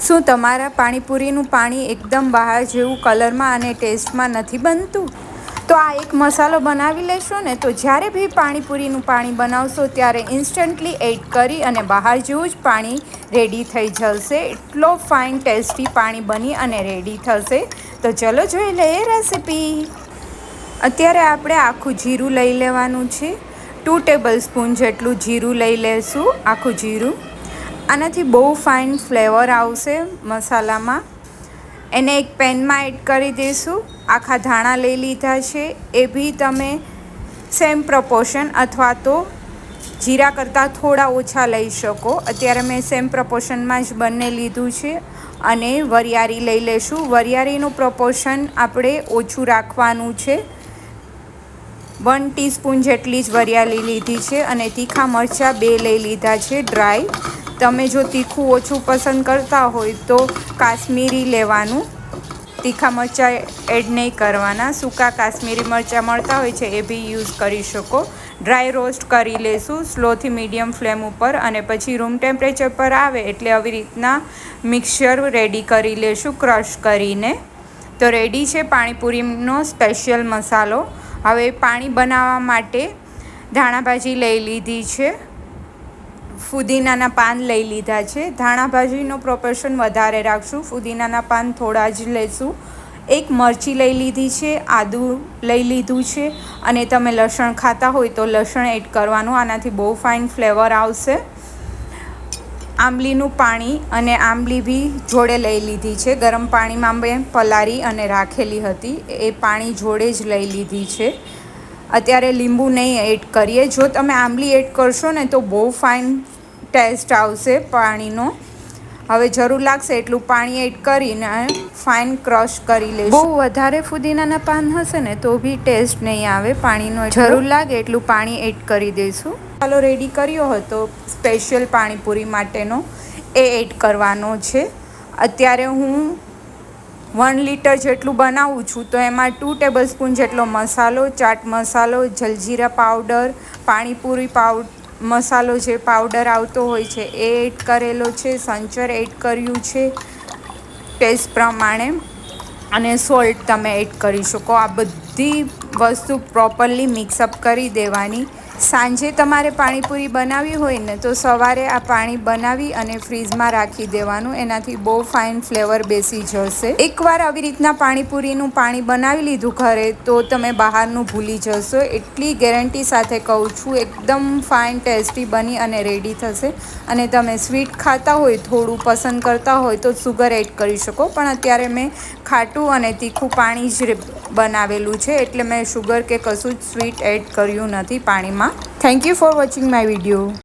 શું તમારા પાણીપુરીનું પાણી એકદમ બહાર જેવું કલરમાં અને ટેસ્ટમાં નથી બનતું? તો આ એક મસાલો બનાવી લેશો ને તો જ્યારે બી પાણીપુરીનું પાણી બનાવશો ત્યારે ઇન્સ્ટન્ટલી એડ કરી અને બહાર જેવું જ પાણી રેડી થઈ જશે. એટલો ફાઇન ટેસ્ટી પાણી બની અને રેડી થશે. તો ચલો જોઈ લઈએ રેસીપી. અત્યારે આપણે આખું જીરું લઈ લેવાનું છે. 2 ટેબલ સ્પૂન જેટલું જીરું લઈ લેશું. આખું જીરું, આનાથી બહુ ફાઇન ફ્લેવર આવશે મસાલામાં. એને એક પેનમાં એડ કરી દઈશું. આખા ધાણા લઈ લીધા છે, એ બી તમે સેમ પ્રપોર્શન અથવા તો જીરા કરતાં થોડા ઓછા લઈ શકો. અત્યારે મેં સેમ પ્રપોર્શનમાં જ બંને લીધું છે. અને વરિયાળી લઈ લેશું. વરિયાળીનું પ્રપોર્શન આપણે ઓછું રાખવાનું છે. 1 ટીસ્પૂન જેટલી જ વરિયાળી લીધી છે. અને તીખા મરચાં 2 લઈ લીધા છે ડ્રાય. તમે જો તીખું ઓછું પસંદ કરતા હોય તો કાશ્મીરી લેવાનું, તીખા મરચાં એડ નહીં કરવાના. સૂકા કાશ્મીરી મરચાં મળતા હોય છે એ બી યુઝ કરી શકો. ડ્રાય રોસ્ટ કરી લેશું સ્લોથી મીડિયમ ફ્લેમ ઉપર. અને પછી રૂમ ટેમ્પરેચર પર આવે એટલે આવી રીતના મિક્સચર રેડી કરી લેશું ક્રશ કરીને. તો રેડી છે પાણીપુરીનો સ્પેશિયલ મસાલો. હવે પાણી બનાવવા માટે ધાણાભાજી લઈ લીધી છે, ફુદીનાના પાન લઈ લીધા છે. ધાણાભાજીનો પ્રોપોર્શન વધારે રાખશું, ફુદીનાના પાન થોડા જ લેશું. એક મરચી લઈ લીધી છે, આદું લઈ લીધું છે. અને તમે લસણ ખાતા હોય તો લસણ એડ કરવાનું, આનાથી બહુ ફાઇન ફ્લેવર આવશે. આંબલીનું પાણી અને આંબલી બી જોડે લઈ લીધી છે. ગરમ પાણીમાં મેં પલાળી અને રાખેલી હતી, એ પાણી જોડે જ લઈ લીધી છે. અત્યારે લીંબુ નહીં એડ કરીએ. જો તમે આંબલી એડ કરશો ને તો બહુ ફાઇન ટેસ્ટ આવશે પાણીનો. હવે જરૂર લાગશે એટલું પાણી એડ કરીને ફાઇન ક્રશ કરી લઈશું. બહુ વધારે ફુદીનાના પાન હશે ને તો બી ટેસ્ટ નહીં આવે. પાણીનો જરૂર લાગે એટલું પાણી એડ કરી દઈશું. મસાલો રેડી કર્યો હતો સ્પેશિયલ પાણીપુરી માટેનો, એ એડ કરવાનો છે. અત્યારે હું 1 લીટર જેટલું બનાવું છું તો એમાં 2 ટેબલ સ્પૂન જેટલો મસાલો, ચાટ મસાલો, જલજીરા પાવડર, પાણીપુરી મસાલો જે પાવડર આવતો હોય છે એ એડ કરેલો છે. સંચર એડ કર્યું છે ટેસ્ટ પ્રમાણે. અને સોલ્ટ તમે એડ કરી શકો. આ બધી વસ્તુ પ્રોપરલી મિક્સઅપ કરી દેવાની. સાંજે તમારે પાણીપુરી બનાવવી હોય ને તો સવારે આ પાણી બનાવી અને ફ્રીઝમાં રાખી દેવાનું. એનાથી બહુ ફાઇન ફ્લેવર બેસી જશે. એકવાર આવી રીતના પાણીપુરીનું પાણી બનાવી લીધું ઘરે તો તમે બહારનું ભૂલી જશો. એટલી ગેરંટી સાથે કહું છું, એકદમ ફાઇન ટેસ્ટી બની અને રેડી થશે. અને તમે સ્વીટ ખાતા હોય, થોડું પસંદ કરતા હોય તો સુગર એડ કરી શકો. પણ અત્યારે મેં ખાટું અને તીખું પાણી જ બનાવેલું છે એટલે મેં શુગર કે કશું જ સ્વીટ એડ કર્યું નથી પાણીમાં. Thank you for watching my video.